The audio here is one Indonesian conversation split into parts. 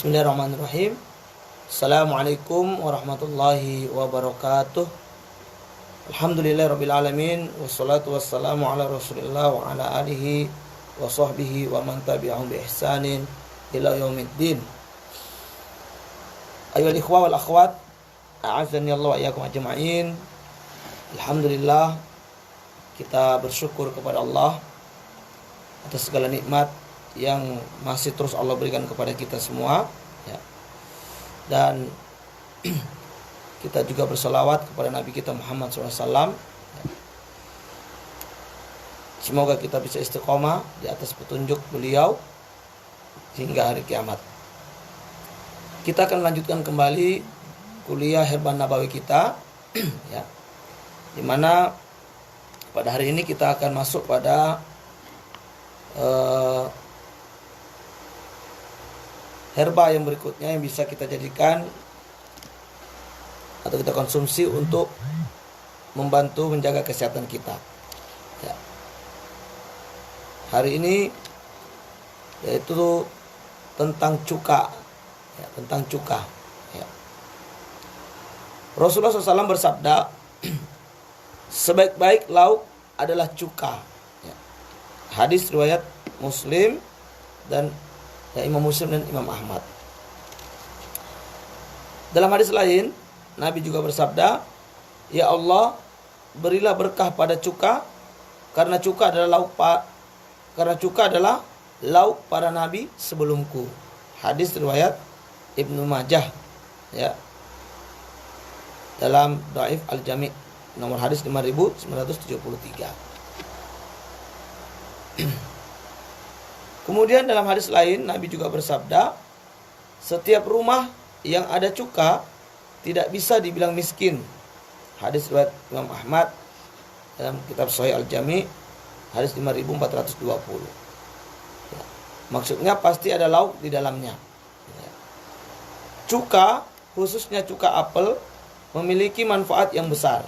Bismillahirrahmanirrahim. Assalamualaikum warahmatullahi wabarakatuh. Alhamdulillahirabbil alamin wassalatu wassalamu ala Rasulillah wa ala alihi wa sahbihi wa man tabi'ahum bi ihsanin ila yaumiddin. Ayyuhal ikhwa wal akhwat, a'azzani Allah wa iyyakum ajma'in. Alhamdulillah, kita bersyukur kepada Allah atas segala nikmat yang masih terus Allah berikan kepada kita semua, ya. Dan kita juga berselawat kepada Nabi kita Muhammad SAW, ya. Semoga kita bisa istiqomah di atas petunjuk beliau hingga hari kiamat. Kita akan lanjutkan kembali kuliah Herban Nabawi kita, ya, dimana pada hari ini kita akan masuk pada herba yang berikutnya yang bisa kita jadikan atau kita konsumsi untuk membantu menjaga kesehatan kita, ya. Hari ini yaitu tentang cuka, ya, tentang cuka, ya. Rasulullah SAW bersabda, sebaik-baik lauk adalah cuka, ya. Hadis riwayat Muslim dan Imam Muslim dan Imam Ahmad. Dalam hadis lain, Nabi juga bersabda, ya Allah, berilah berkah pada cuka, karena cuka adalah lauk para nabi sebelumku. Hadis riwayat Ibnu Majah, ya, dalam Dhaif Al-Jami' nomor hadis 5973. Kemudian dalam hadis lain Nabi juga bersabda, setiap rumah yang ada cuka tidak bisa dibilang miskin. Hadis riwayat Imam Ahmad dalam kitab Sahih Al-Jami' hadis 5420. Ya. Maksudnya pasti ada lauk di dalamnya. Ya. Cuka, khususnya cuka apel, memiliki manfaat yang besar.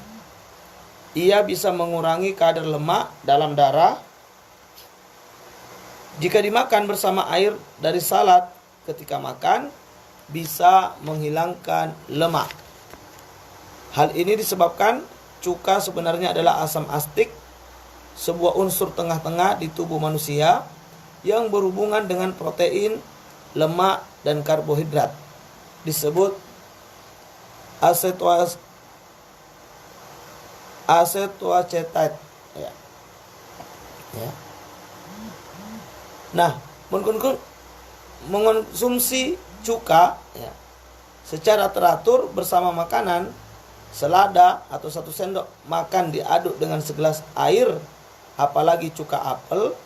Ia bisa mengurangi kadar lemak dalam darah. Jika dimakan bersama air dari salad ketika makan, bisa menghilangkan lemak. Hal ini disebabkan cuka sebenarnya adalah asam astik, sebuah unsur tengah-tengah di tubuh manusia yang berhubungan dengan protein, lemak, dan karbohidrat. Disebut acetoacetate, ya. Ya. Nah, mengonsumsi cuka, ya, secara teratur bersama makanan, selada atau 1 sendok makan diaduk dengan segelas air, apalagi cuka apel,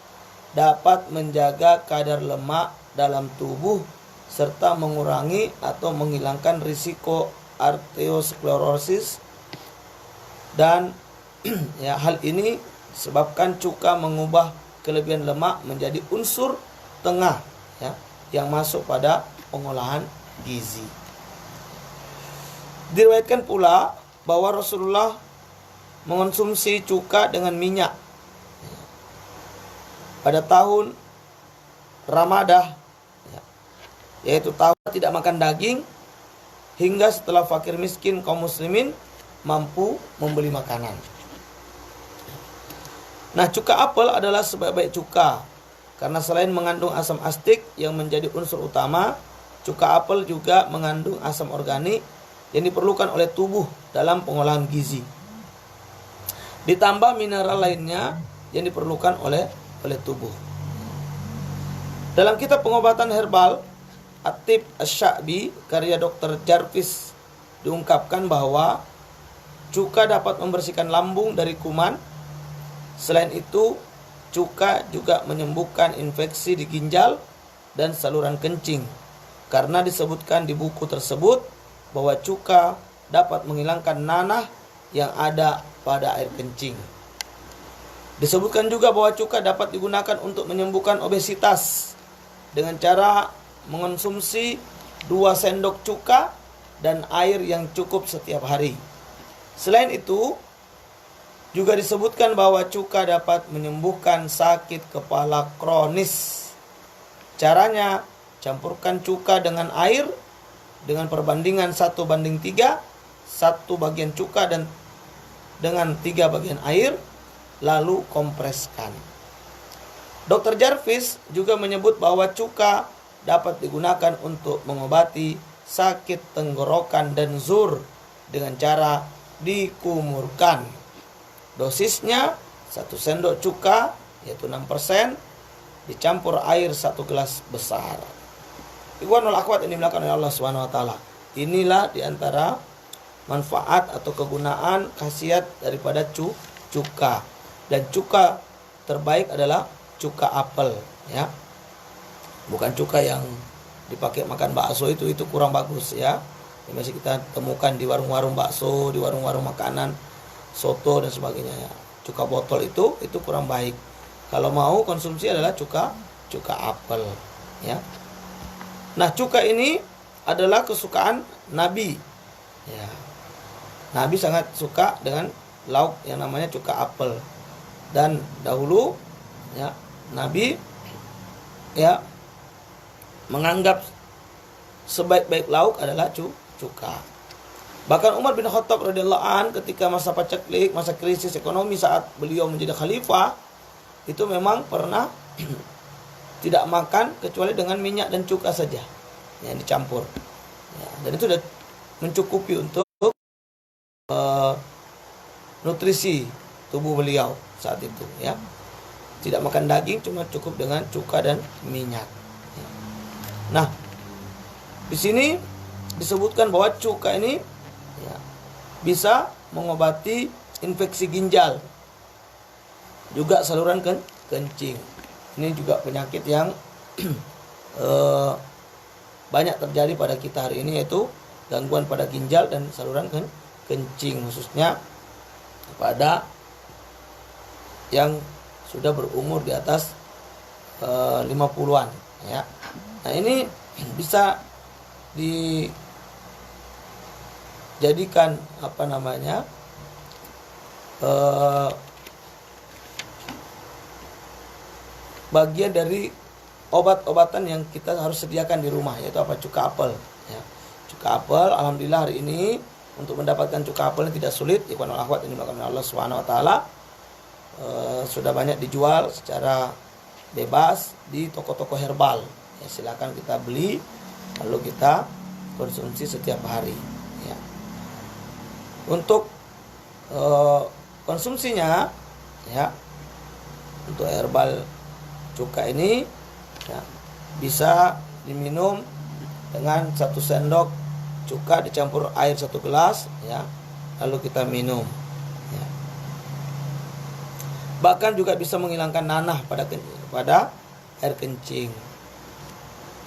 dapat menjaga kadar lemak dalam tubuh serta mengurangi atau menghilangkan risiko arteriosklerosis. Dan ya, hal ini disebabkan cuka mengubah kelebihan lemak menjadi unsur tengah, ya, yang masuk pada pengolahan gizi. Diriwayatkan pula bahwa Rasulullah mengonsumsi cuka dengan minyak pada tahun Ramadah, ya, yaitu tahun tidak makan daging, hingga setelah fakir miskin kaum muslimin mampu membeli makanan. Nah, cuka apel adalah sebaik-baik cuka, karena selain mengandung asam astik yang menjadi unsur utama, cuka apel juga mengandung asam organik yang diperlukan oleh tubuh dalam pengolahan gizi. Ditambah mineral lainnya yang diperlukan oleh tubuh. Dalam kitab pengobatan herbal At-Tib Asy-Sya'bi karya Dr. Jarvis diungkapkan bahwa cuka dapat membersihkan lambung dari kuman. Selain itu, cuka juga menyembuhkan infeksi di ginjal dan saluran kencing, karena disebutkan di buku tersebut bahwa cuka dapat menghilangkan nanah yang ada pada air kencing. Disebutkan juga bahwa cuka dapat digunakan untuk menyembuhkan obesitas dengan cara mengonsumsi 2 sendok cuka dan air yang cukup setiap hari. Selain itu, juga disebutkan bahwa cuka dapat menyembuhkan sakit kepala kronis. Caranya, campurkan cuka dengan air dengan perbandingan 1:3, 1 bagian cuka dan dengan 3 bagian air, lalu kompreskan. Dr. Jarvis juga menyebut bahwa cuka dapat digunakan untuk mengobati sakit tenggorokan dan zur dengan cara dikumurkan. Dosisnya 1 sendok cuka yaitu 6% dicampur air 1 gelas besar. Ikhwanul akhwat yang dimuliakan oleh Allah Subhanahu wa taala. Inilah diantara manfaat atau kegunaan khasiat daripada cuka. Dan cuka terbaik adalah cuka apel, ya. Bukan cuka yang dipakai makan bakso, itu kurang bagus, ya. Yang masih kita temukan di warung-warung bakso, di warung-warung makanan, soto dan sebagainya, ya. Cuka botol itu kurang baik. Kalau mau konsumsi adalah cuka apel, ya. Nah, cuka ini adalah kesukaan Nabi, ya. Nabi sangat suka dengan lauk yang namanya cuka apel. Dan dahulu, ya, Nabi, ya, menganggap sebaik-baik lauk adalah cuka. Bahkan Umar bin Khattab radhiyallahu an ketika masa paceklik, masa krisis ekonomi saat beliau menjadi khalifah, itu memang pernah tidak makan kecuali dengan minyak dan cuka saja yang dicampur, ya, dan itu sudah mencukupi untuk nutrisi tubuh beliau saat itu, ya. Tidak makan daging, cuma cukup dengan cuka dan minyak, ya. Nah, di sini disebutkan bahwa cuka ini, ya, bisa mengobati infeksi ginjal, juga saluran kencing. Ini juga penyakit yang banyak terjadi pada kita hari ini, yaitu gangguan pada ginjal dan saluran kencing, khususnya pada yang sudah berumur di atas 50-an, ya. Nah, ini bisa dijadikan bagian dari obat-obatan yang kita harus sediakan di rumah, yaitu cuka apel, ya. Cuka apel, alhamdulillah hari ini untuk mendapatkan cuka apel tidak sulit. Ikhwanul akhwat ini dimuliakan Allah Subhanahu wa taala. Sudah banyak dijual secara bebas di toko-toko herbal, ya. Silakan kita beli lalu kita konsumsi setiap hari, ya. Untuk konsumsinya, ya, untuk herbal cuka ini, ya, bisa diminum dengan 1 sendok cuka dicampur air 1 gelas, ya, lalu kita minum, ya. Bahkan juga bisa menghilangkan nanah pada air kencing.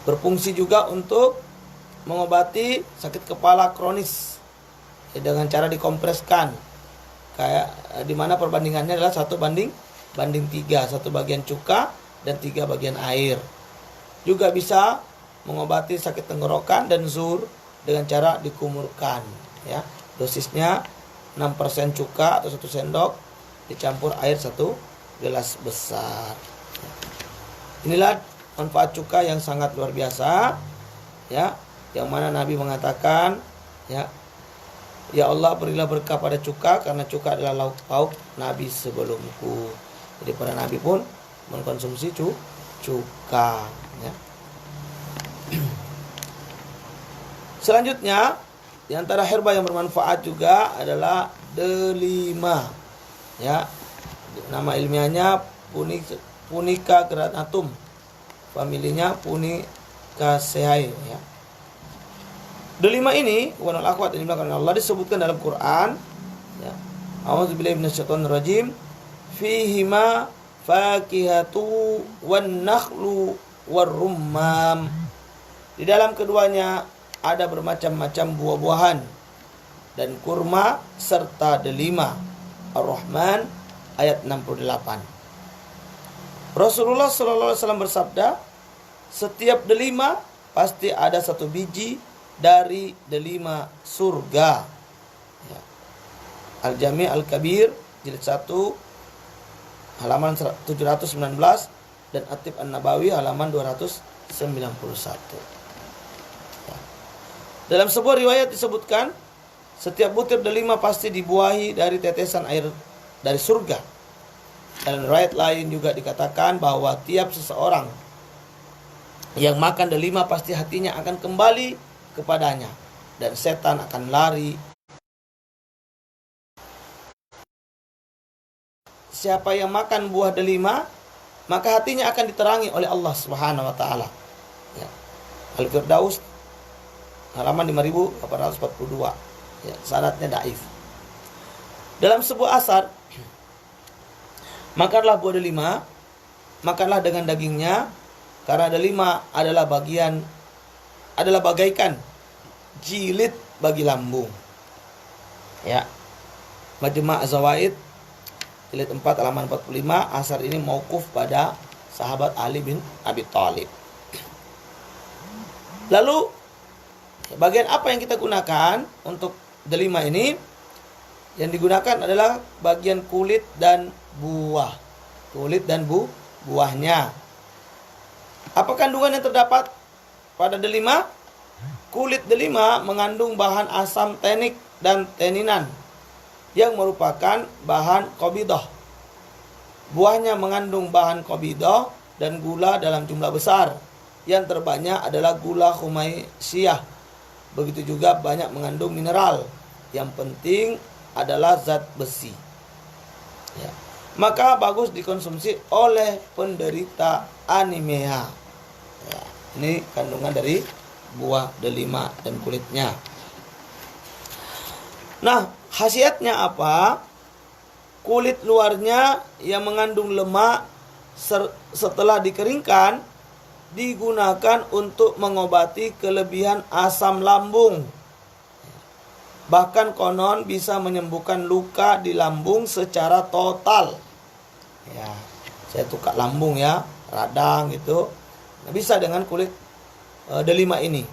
Berfungsi juga untuk mengobati sakit kepala kronis, ya, dengan cara dikompreskan, kayak dimana perbandingannya adalah 1:3, 1 bagian cuka dan 3 bagian air. Juga bisa mengobati sakit tenggorokan dan zur dengan cara dikumurkan, ya. Dosisnya 6% cuka atau 1 sendok dicampur air 1 gelas besar. Inilah manfaat cuka yang sangat luar biasa, ya, yang mana Nabi mengatakan, ya Allah, berilah berkah pada cuka karena cuka adalah lauk pauk Nabi sebelumku. Jadi para Nabi pun mengkonsumsi cuka, ya. Selanjutnya, di antara herba yang bermanfaat juga adalah delima, ya. Nama ilmiahnya Punica granatum, familinya Punicaceae, ya. Delima ini, wanal akhwat yang dimuliakan Allah, disebutkan dalam Quran, ya. A'udzubillahi minasyaitonirrajim. Fihima fakihatu wan nakhlu warrummam. Di dalam keduanya ada bermacam-macam buah-buahan dan kurma serta delima. Ar-Rahman ayat 68. Rasulullah SAW bersabda, setiap delima pasti ada 1 biji dari delima surga, ya. Al-Jami' Al-Kabir jilid 1 halaman 719 dan At-Tib An-Nabawi halaman 211. Ya. Dalam sebuah riwayat disebutkan, setiap butir delima pasti dibuahi dari tetesan air dari surga. Dan riwayat lain juga dikatakan bahwa tiap seseorang yang makan delima pasti hatinya akan kembali kepadanya dan setan akan lari. Siapa yang makan buah delima, maka hatinya akan diterangi oleh Allah Subhanahu wa taala. Ya. Al-Firdaus halaman 5842. Ya, sanadnya dhaif. Dalam sebuah asar, makanlah buah delima, makanlah dengan dagingnya, karena delima adalah bagaikan jilid bagi lambung. Ya. Majma' Az-Zawaid jilid 4 halaman 45, asar ini mauquf pada sahabat Ali bin Abi Thalib. Lalu bagian apa yang kita gunakan untuk delima ini? Yang digunakan adalah bagian kulit dan buah. Kulit dan buahnya. Apa kandungan yang terdapat pada delima? Kulit delima mengandung bahan asam tenik dan teninan yang merupakan bahan qobidah. Buahnya mengandung bahan qobidah dan gula dalam jumlah besar. Yang terbanyak adalah gula khumaisiyah. Begitu juga banyak mengandung mineral. Yang penting adalah zat besi. Ya. Maka bagus dikonsumsi oleh penderita anemia. Ya. Ini kandungan dari buah delima dan kulitnya. Nah, khasiatnya apa? Kulit luarnya yang mengandung lemak setelah dikeringkan digunakan untuk mengobati kelebihan asam lambung. Bahkan konon bisa menyembuhkan luka di lambung secara total. Ya, saya tukar lambung ya, radang gitu. Nah, bisa dengan kulit delima ini.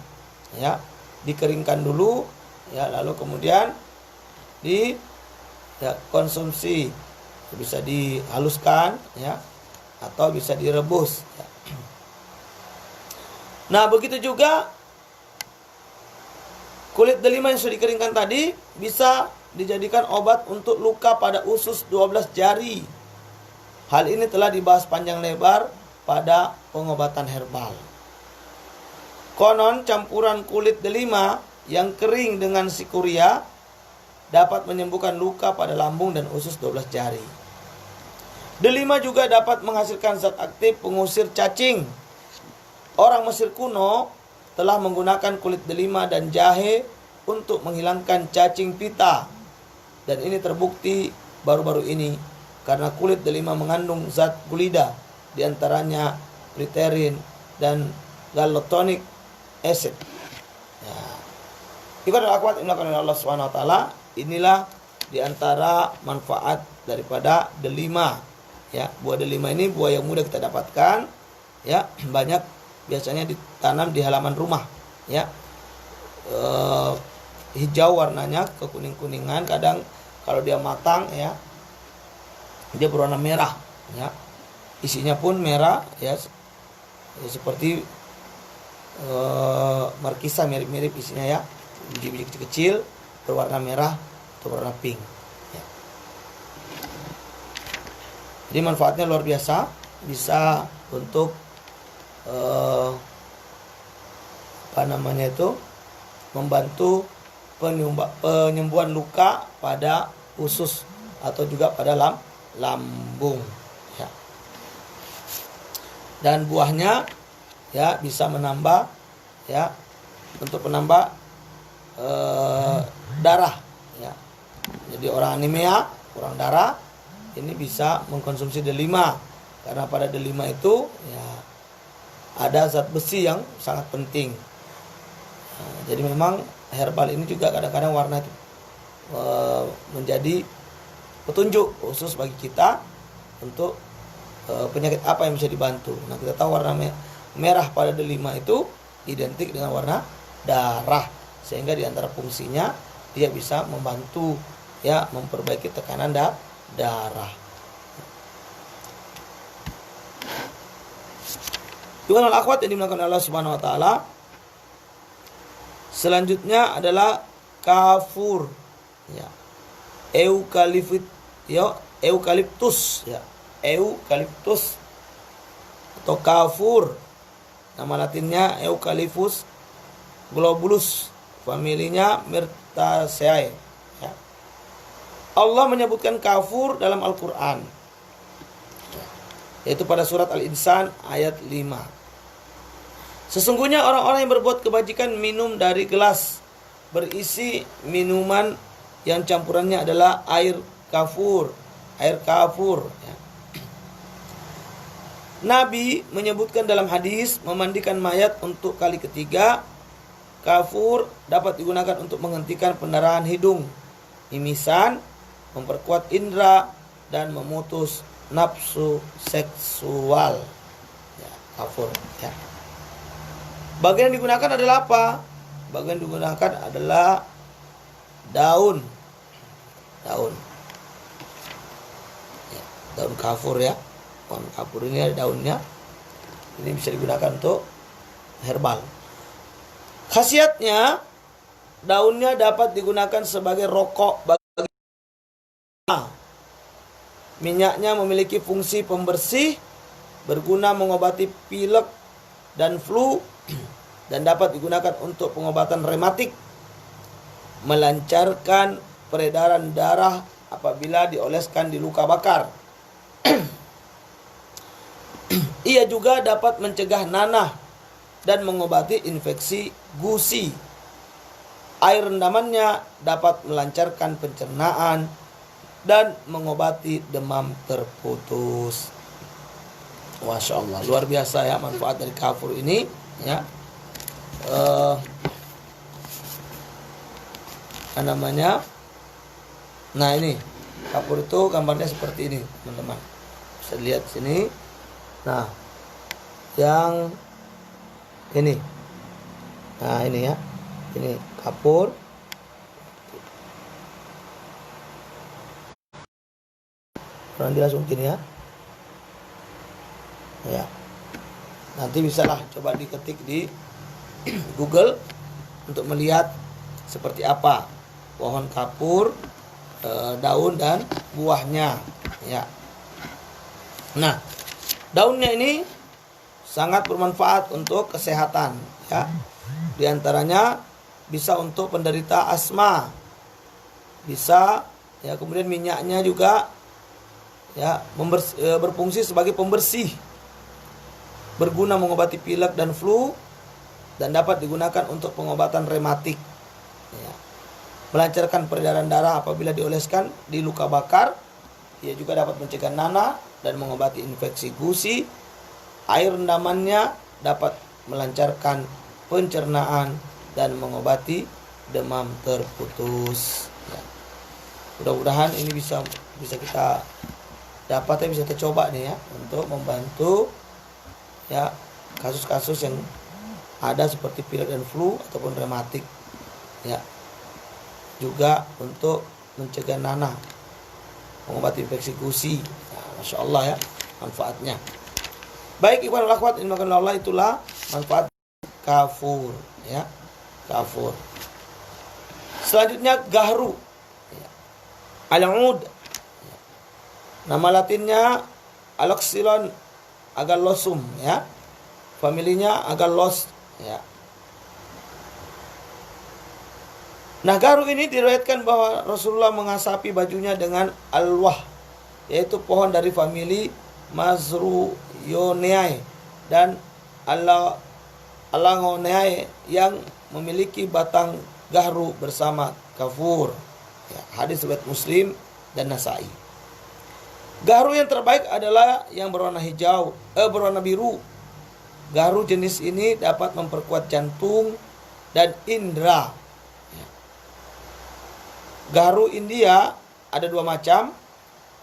Ya, dikeringkan dulu ya, lalu kemudian konsumsi. Bisa dihaluskan ya, atau bisa direbus ya. Nah, begitu juga kulit delima yang sudah dikeringkan tadi bisa dijadikan obat untuk luka pada usus 12 jari. Hal ini telah dibahas panjang lebar pada pengobatan herbal. Konon campuran kulit delima yang kering dengan sikuria dapat menyembuhkan luka pada lambung dan usus 12 jari. Delima juga dapat menghasilkan zat aktif pengusir cacing. Orang Mesir kuno telah menggunakan kulit delima dan jahe untuk menghilangkan cacing pita. Dan ini terbukti baru-baru ini karena kulit delima mengandung zat gulida, diantaranya triterin dan gallutonic acid. Ya. Ibadah akhwat yang dilakukan oleh Allah SWT, inilah diantara manfaat daripada delima. Ya, buah delima ini buah yang mudah kita dapatkan. Ya, banyak biasanya ditanam di halaman rumah. Ya, hijau warnanya, kekuning-kuningan. Kadang kalau dia matang ya, dia berwarna merah. Ya, isinya pun merah. Ya, seperti markisa, mirip-mirip isinya ya. Biji-biji kecil-kecil berwarna merah atau warna pink. Ya. Jadi manfaatnya luar biasa, bisa untuk membantu penyembuhan luka pada usus atau juga pada lambung. Ya. Dan buahnya ya bisa menambah ya, untuk penambah darah ya. Jadi orang anemia, kurang darah, ini bisa mengkonsumsi delima karena pada delima itu ya ada zat besi yang sangat penting. Nah, jadi memang herbal ini juga kadang-kadang warna itu menjadi petunjuk khusus bagi kita untuk penyakit apa yang bisa dibantu. Nah, kita tahu warna merah pada delima itu identik dengan warna darah, sehingga di antara fungsinya dia bisa membantu ya memperbaiki tekanan darah. Ikhwanul akhwat yang dimuliakan Allah Subhanahu wa taala. Selanjutnya adalah kafur. Ya. Eukaliptus ya. Eukaliptus atau kafur. Nama latinnya Eucalyptus globulus, familinya Myrtaceae. Ya. Allah menyebutkan kafur dalam Al-Qur'an. Yaitu pada surat Al-Insan ayat 5. Sesungguhnya orang-orang yang berbuat kebajikan minum dari gelas berisi minuman yang campurannya adalah air kafur. Ya. Nabi menyebutkan dalam hadis memandikan mayat untuk kali ketiga. Kafur dapat digunakan untuk menghentikan pendarahan hidung, mimisan, memperkuat indera, dan memutus nafsu seksual. Ya, kafur. Ya. Bagian yang digunakan adalah apa? Bagian yang digunakan adalah daun. Ya, daun kafur ya. Daun kafur ini ada daunnya. Ini bisa digunakan untuk herbal. Khasiatnya, daunnya dapat digunakan sebagai rokok bagi minyaknya memiliki fungsi pembersih, berguna mengobati pilek dan flu, dan dapat digunakan untuk pengobatan rematik, melancarkan peredaran darah apabila dioleskan di luka bakar. Ia juga dapat mencegah nanah dan mengobati infeksi gusi. Air rendamannya dapat melancarkan pencernaan dan mengobati demam terputus. Masya Allah, luar biasa ya manfaat dari kafur ini ya. Namanya. Nah ini kafur itu gambarnya seperti ini teman-teman. Bisa lihat sini. Nah yang ini. Nah ini ya. Ini kafur. Nanti langsung gini ya. Ya. Nanti bisalah coba diketik di Google untuk melihat seperti apa pohon kapur, daun dan buahnya ya. Nah, daunnya ini sangat bermanfaat untuk kesehatan ya. Di antaranya bisa untuk penderita asma. Bisa ya, kemudian minyaknya juga ya berfungsi sebagai pembersih, berguna mengobati pilek dan flu, dan dapat digunakan untuk pengobatan rematik ya. Melancarkan peredaran darah apabila dioleskan di luka bakar. Ia juga dapat mencegah nanah dan mengobati infeksi gusi. Air rendamannya dapat melancarkan pencernaan dan mengobati demam terputus ya. Mudah-mudahan ini bisa kita dapat ya, bisa kita coba nih ya, untuk membantu ya kasus-kasus yang ada seperti pilek dan flu ataupun rematik ya. Juga untuk mencegah nanah, mengobati infeksi gusi ya, Masya Allah ya manfaatnya. Baik ikhwan wal akhwat ini makan Allah, itulah manfaat kafur ya. Kafur. Selanjutnya gahru ya. Al-ud ya. Nama latinnya Aloxylon agallosum ya. Familinya agallos ya. Nah, garu ini diriwayatkan bahwa Rasulullah mengasapi bajunya dengan alwah, yaitu pohon dari famili Mazruyoneae dan Alangoneae yang memiliki batang gahru bersama kafur ya. Hadis riwayat Muslim dan Nasa'i. Gahru yang terbaik adalah yang berwarna berwarna biru. Gahru jenis ini dapat memperkuat jantung dan indera. Gahru India ada dua macam.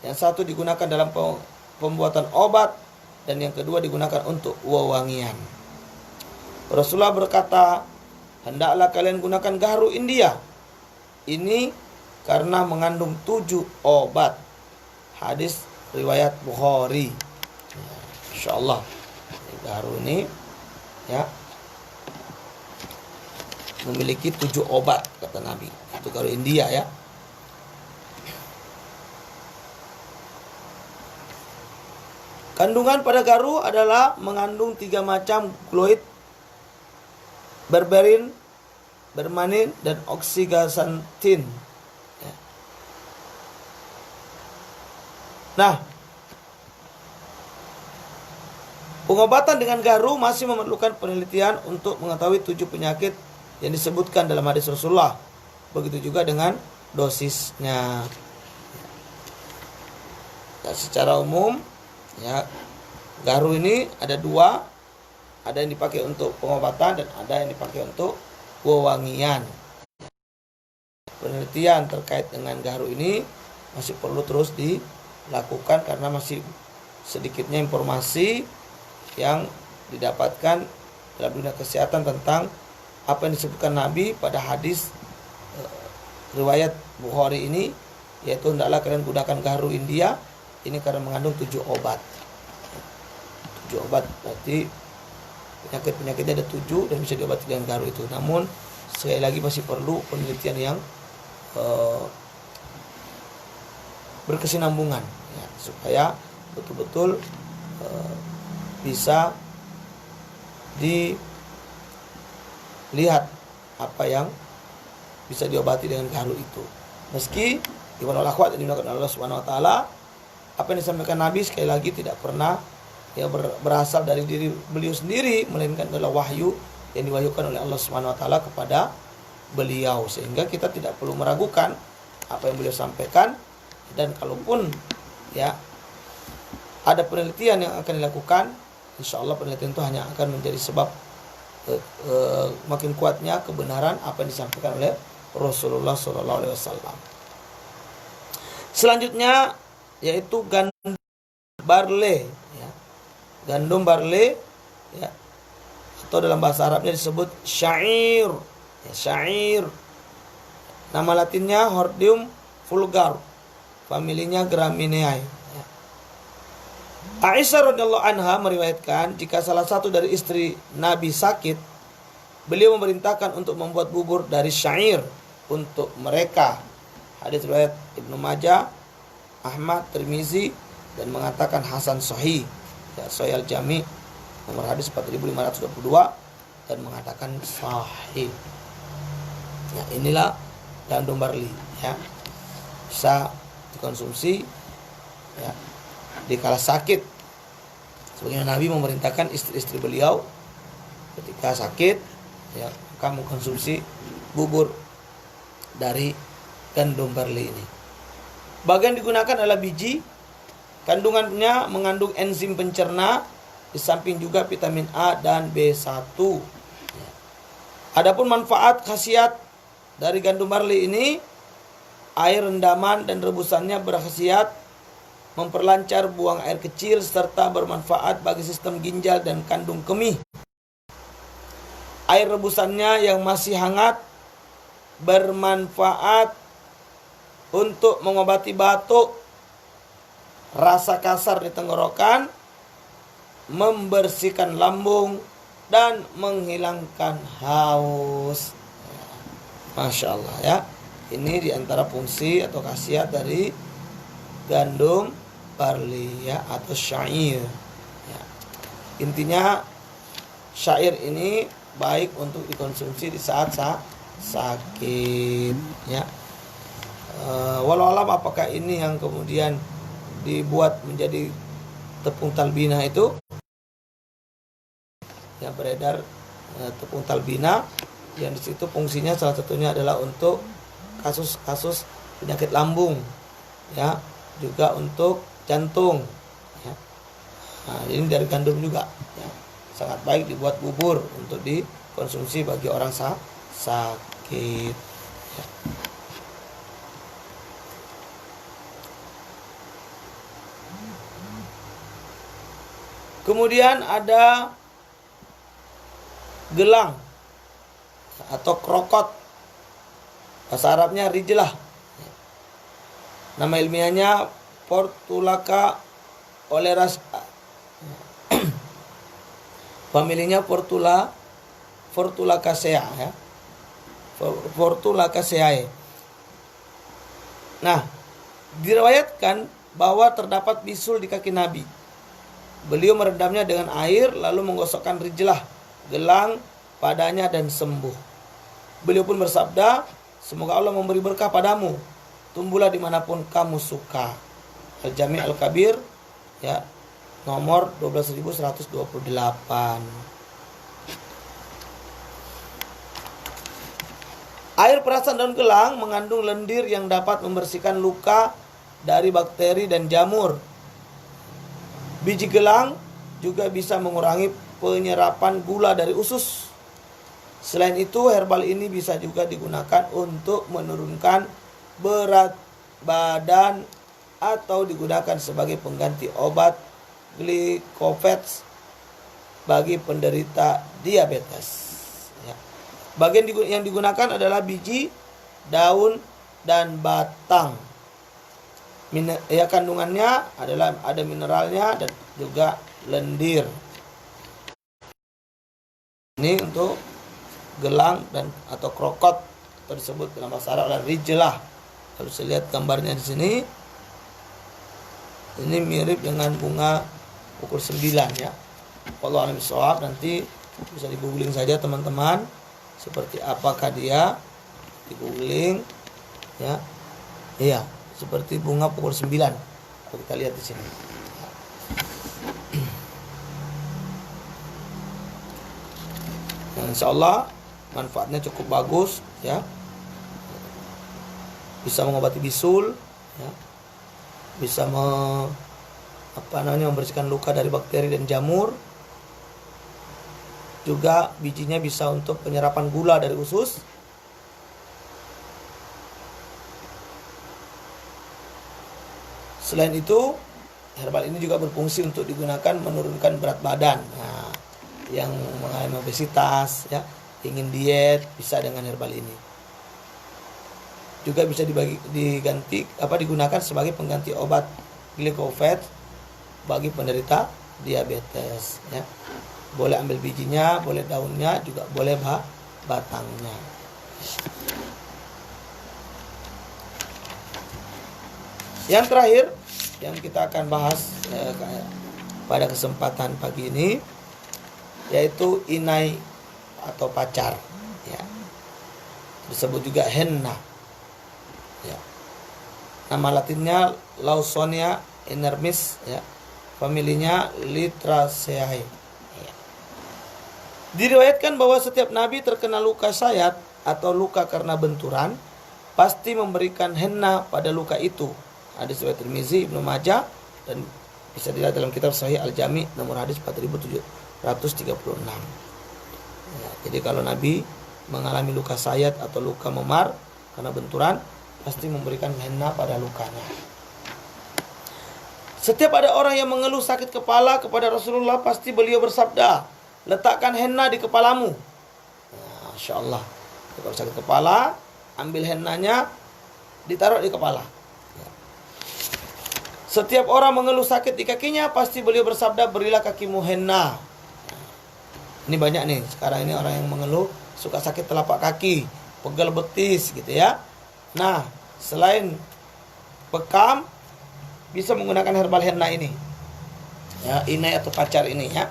Yang satu digunakan dalam pembuatan obat dan yang kedua digunakan untuk wewangian. Rasulullah berkata, hendaklah kalian gunakan gahru India ini karena mengandung 7 obat. Hadis riwayat Bukhari. Insyaallah Garu ini ya memiliki 7 obat kata Nabi. Itu garu India ya. Kandungan pada garu adalah mengandung 3 macam kloid, berberin, bermanin, dan oksigasantin. Ya. Nah, pengobatan dengan garu masih memerlukan penelitian untuk mengetahui 7 penyakit yang disebutkan dalam hadis Rasulullah. Begitu juga dengan dosisnya. Ya, secara umum ya, garu ini ada 2, ada yang dipakai untuk pengobatan dan ada yang dipakai untuk wewangian. Penelitian terkait dengan garu ini masih perlu terus dilakukan karena masih sedikitnya informasi yang didapatkan dalam dunia kesehatan tentang apa yang disebutkan Nabi pada hadis riwayat Bukhari ini, yaitu hendaklah kalian gunakan garu India ini karena mengandung 7 obat. 7 obat berarti penyakit-penyakitnya ada 7 dan bisa diobati dengan garu itu. Namun sekali lagi masih perlu penelitian yang berkesinambungan ya, supaya betul-betul bisa dilihat apa yang bisa diobati dengan garu itu. Meski iwan akhwat yang dilakukan Allah Subhanahu wa taala, apa yang disampaikan Nabi sekali lagi tidak pernah ya berasal dari diri beliau sendiri, melainkan adalah wahyu yang diwahyukan oleh Allah Subhanahu wa taala kepada beliau, sehingga kita tidak perlu meragukan apa yang beliau sampaikan. Dan kalaupun ya ada penelitian yang akan dilakukan, insya Allah penelitian itu hanya akan menjadi sebab makin kuatnya kebenaran apa yang disampaikan oleh Rasulullah SAW. Selanjutnya yaitu gandum barley ya. Gandum barley ya, atau dalam bahasa Arabnya disebut syair ya, syair. Nama latinnya Hordeum vulgar, familinya Gramineae ya. Aisyah radhiyallahu anha meriwayatkan jika salah satu dari istri Nabi sakit, beliau memerintahkan untuk membuat bubur dari syair untuk mereka. Hadis riwayat Ibnu Majah, Ahmad, Tirmizi, dan mengatakan hasan sahih ya, Sahih al-Jami nomor hadis 4522 dan mengatakan sahih ya. Inilah gandum barley ya, bisa dikonsumsi ya dikala sakit, sebagaimana Nabi memerintahkan istri-istri beliau ketika sakit ya, maka mengkonsumsi bubur dari gandum barley ini. Bagian digunakan adalah biji. Kandungannya mengandung enzim pencerna, di samping juga vitamin A dan B1. Adapun manfaat khasiat dari gandum barley ini, air rendaman dan rebusannya berkhasiat memperlancar buang air kecil serta bermanfaat bagi sistem ginjal dan kandung kemih. Air rebusannya yang masih hangat bermanfaat untuk mengobati batuk, rasa kasar di tenggorokan, membersihkan lambung, dan menghilangkan haus. Masya Allah ya. Ini diantara fungsi atau khasiat dari gandum barley ya, atau syair ya. Intinya syair ini baik untuk dikonsumsi di saat sakit ya. Walau alam apakah ini yang kemudian dibuat menjadi tepung talbina itu yang beredar, tepung talbina yang di situ fungsinya salah satunya adalah untuk kasus-kasus penyakit lambung ya, juga untuk jantung ya. Nah, ini dari gandum juga ya. Sangat baik dibuat bubur untuk dikonsumsi bagi orang sakit ya. Kemudian ada gelang atau krokot, bahasa Arabnya rijlah. Nama ilmiahnya Portulaca oleracea. Familinya Portulacaceae ya. Portulacaceae. Nah, diriwayatkan bahwa terdapat bisul di kaki Nabi. Beliau merendamnya dengan air lalu menggosokkan rijlah, gelang padanya dan sembuh. Beliau pun bersabda, semoga Allah memberi berkah padamu, tumbuhlah dimanapun kamu suka. Al-Jami' Al-Kabir ya, nomor 12128. Air perasan daun gelang mengandung lendir yang dapat membersihkan luka dari bakteri dan jamur. Biji gelang juga bisa mengurangi penyerapan gula dari usus. Selain itu, herbal ini bisa juga digunakan untuk menurunkan berat badan atau digunakan sebagai pengganti obat Glycofex bagi penderita diabetes. Ya. Bagian yang digunakan adalah biji, daun, dan batang. Kandungannya adalah ada mineralnya dan juga lendir. Ini untuk gelang dan atau krokot, atau disebut dalam bahasa Arab adalah rijlah. Kalau saya lihat gambarnya di sini, ini mirip dengan bunga pukul 9 ya. Wallahu a'lam bishawab. Nanti bisa di googling saja teman-teman, seperti apakah dia, di googling ya. Iya, seperti bunga pukul 9. Kalau kita lihat di sini. Nah, insyaallah manfaatnya cukup bagus ya. Bisa mengobati bisul ya. Bisa membersihkan luka dari bakteri dan jamur. Juga bijinya bisa untuk penyerapan gula dari usus. Selain itu, herbal ini juga berfungsi untuk digunakan menurunkan berat badan. Nah, yang mengalami obesitas, ya, ingin diet, bisa dengan herbal ini. Juga bisa digunakan sebagai pengganti obat Glycofex bagi penderita diabetes. Ya. Boleh ambil bijinya, boleh daunnya, juga boleh batangnya. Yang terakhir yang kita akan bahas pada kesempatan pagi ini yaitu inai atau pacar ya. Disebut juga henna ya. Nama latinnya Lawsonia inermis ya. Familinya Lythraceae ya. Diriwayatkan bahwa setiap nabi terkena luka sayat atau luka karena benturan pasti memberikan henna pada luka itu. Hadis riwayat Tirmizi, Ibnu Majah, dan bisa dilihat dalam kitab Sahih Al-Jami nomor hadis 4736. Ya, jadi kalau Nabi mengalami luka sayat atau luka memar karena benturan, pasti memberikan henna pada lukanya. Setiap ada orang yang mengeluh sakit kepala kepada Rasulullah, pasti beliau bersabda, letakkan henna di kepalamu. Nah, Masya Allah. Kalau sakit kepala, ambil hennanya, ditaruh di kepala. Setiap orang mengeluh sakit di kakinya, pasti beliau bersabda, berilah kakimu henna. Ini banyak nih, sekarang ini orang yang mengeluh suka sakit telapak kaki, pegel betis gitu ya. Nah, selain bekam, bisa menggunakan herbal henna ini. Ya, inai atau pacar ini ya.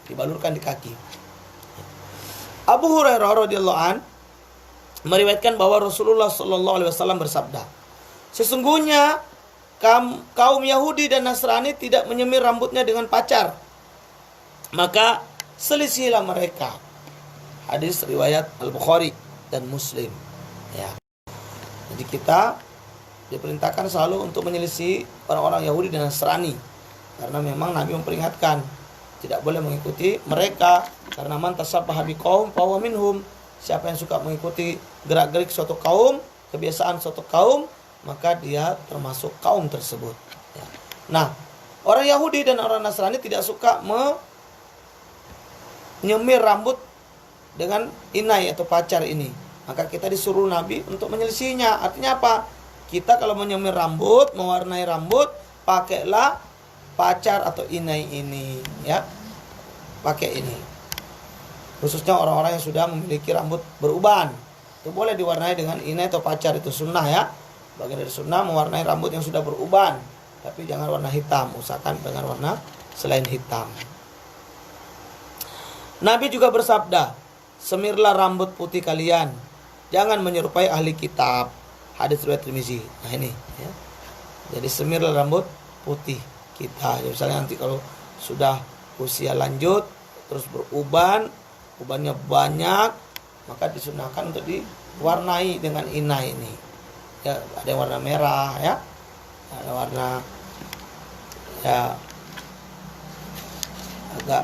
Dibalurkan di kaki. Abu Hurairah radhiyallahu an meriwayatkan bahwa Rasulullah sallallahu alaihi wasallam bersabda, sesungguhnya kaum Yahudi dan Nasrani tidak menyemir rambutnya dengan pacar, maka selisihilah mereka. Hadis riwayat Al-Bukhari dan Muslim. Ya. Jadi kita diperintahkan selalu untuk menyelisih orang-orang Yahudi dan Nasrani, karena memang Nabi memperingatkan tidak boleh mengikuti mereka, karena man tasabbaha biqaum fahuwa minhum. Siapa yang suka mengikuti gerak-gerik suatu kaum, kebiasaan suatu kaum, maka dia termasuk kaum tersebut. Ya. Nah, orang Yahudi dan orang Nasrani tidak suka menyemir rambut dengan inai atau pacar ini. Maka kita disuruh Nabi untuk menyelisihinya. Artinya apa? Kita kalau menyemir rambut, mewarnai rambut, pakailah pacar atau inai ini, ya, pakai ini. Khususnya orang-orang yang sudah memiliki rambut beruban, itu boleh diwarnai dengan inai atau pacar, itu sunnah ya. Bagian dari sunnah mewarnai rambut yang sudah beruban, tapi jangan warna hitam, usahakan dengan warna selain hitam. Nabi juga bersabda, semirlah rambut putih kalian, jangan menyerupai ahli kitab. Hadis riwayat Tirmizi. Nah ini ya. Jadi semirlah rambut putih kita. Jadi misalnya nanti kalau sudah usia lanjut terus beruban, ubannya banyak, maka disunahkan untuk diwarnai dengan inai ini. Ya, ada yang warna merah ya. Ada warna ya agak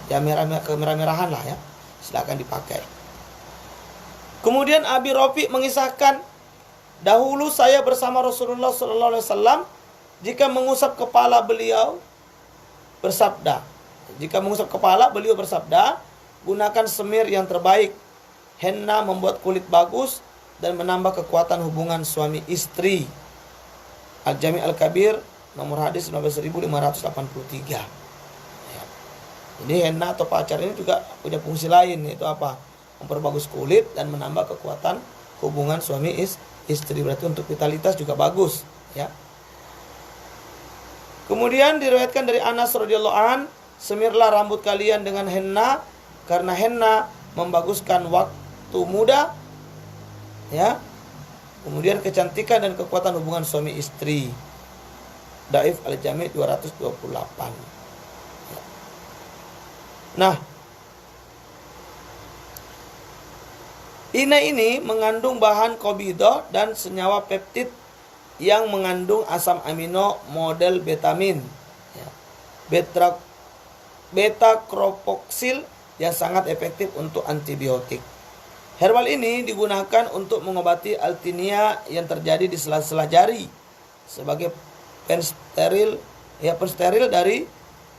ya merah-merahan lah ya. Silakan dipakai. Kemudian Abi Rafi mengisahkan, dahulu saya bersama Rasulullah SAW, jika mengusap kepala beliau bersabda, gunakan semir yang terbaik. Henna membuat kulit bagus dan menambah kekuatan hubungan suami istri. Al-Jami' Al-Kabir nomor hadis 19583. Ya. Jadi henna atau pacar ini juga punya fungsi lain, yaitu apa? Memperbagus kulit dan menambah kekuatan hubungan suami istri. Berarti untuk vitalitas juga bagus ya. Kemudian diriwayatkan dari Anas radhiyallahu an, semirlah rambut kalian dengan henna karena henna membaguskan waktu muda ya. Kemudian kecantikan dan kekuatan hubungan suami istri. Daif Al-Jami' 228. Nah, inai ini mengandung bahan kobidoh dan senyawa peptid yang mengandung asam amino model betamin, ya, beta-karotoksil yang sangat efektif untuk antibiotik. Herbal ini digunakan untuk mengobati altinia yang terjadi di sela-sela jari sebagai pensteril dari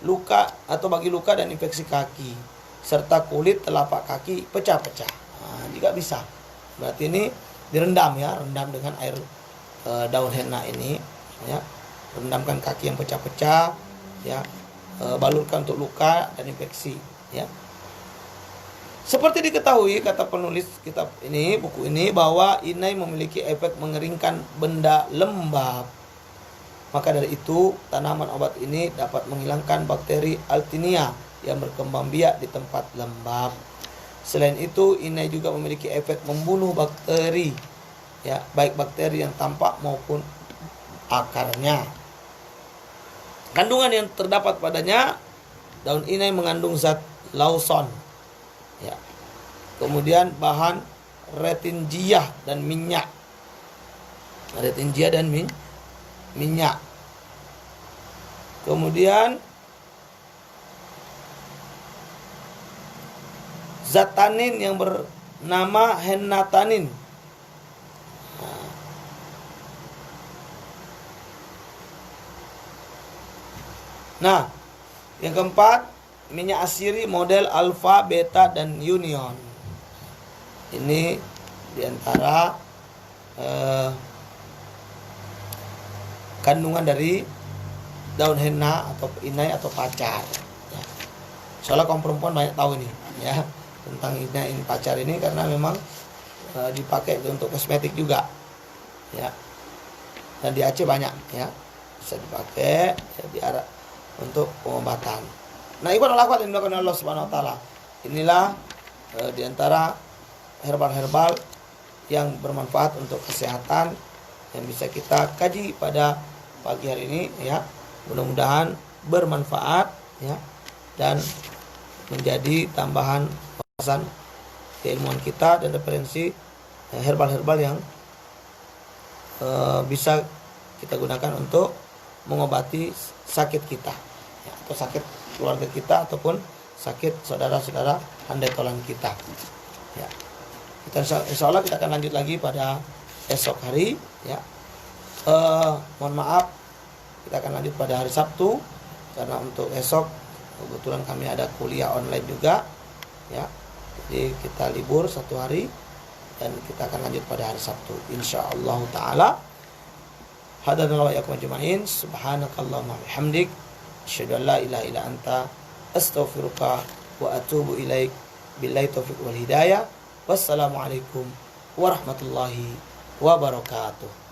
luka atau bagi luka dan infeksi kaki, serta kulit telapak kaki pecah-pecah. Nah, jika bisa, berarti ini direndam ya, rendam dengan air daun henna ini ya, rendamkan kaki yang pecah-pecah ya, balurkan untuk luka dan infeksi ya. Seperti diketahui kata penulis kitab ini, buku ini, bahwa inai memiliki efek mengeringkan benda lembab. Maka dari itu tanaman obat ini dapat menghilangkan bakteri Altinia yang berkembang biak di tempat lembab. Selain itu, inai juga memiliki efek membunuh bakteri, ya, baik bakteri yang tampak maupun akarnya. Kandungan yang terdapat padanya, daun inai mengandung zat lauson, ya. Kemudian bahan retinjiyah dan minyak, minyak. Kemudian zat tanin yang bernama hennatanin. Nah, yang keempat, minyak asiri model alfa, beta, dan union. Ini diantara kandungan dari daun henna atau inai atau pacar. Ya. Soalnya kaum perempuan banyak tahu ini, ya, tentang inai pacar ini karena memang dipakai untuk kosmetik juga, ya. Dan di Aceh banyak, ya, bisa dipakai ya, di Arab untuk pengobatan. Nah, ibadah lakukan yang dilakukan Allah Subhanahu wa taala. Inilah diantara herbal-herbal yang bermanfaat untuk kesehatan yang bisa kita kaji pada pagi hari ini ya. Mudah-mudahan bermanfaat ya dan menjadi tambahan wawasan keilmuan kita dan referensi herbal-herbal yang bisa kita gunakan untuk mengobati sakit kita ya, atau sakit keluarga kita ataupun sakit saudara-saudara handai tolan kita ya. Kita insya Allah kita akan lanjut lagi pada esok hari ya. Mohon maaf kita akan lanjut pada hari Sabtu karena untuk esok kebetulan kami ada kuliah online juga ya. Jadi kita libur satu hari dan kita akan lanjut pada hari Sabtu insyaallah taala. Hadanallahu wa iyyakum ajma'in. Subhanakallahumma wa bihamdik, asyhadu an la ilaha illa anta, astaghfiruka wa atubu ilaik. Billahi taufiq wal hidayah. Wassalamualaikum warahmatullahi wabarakatuh.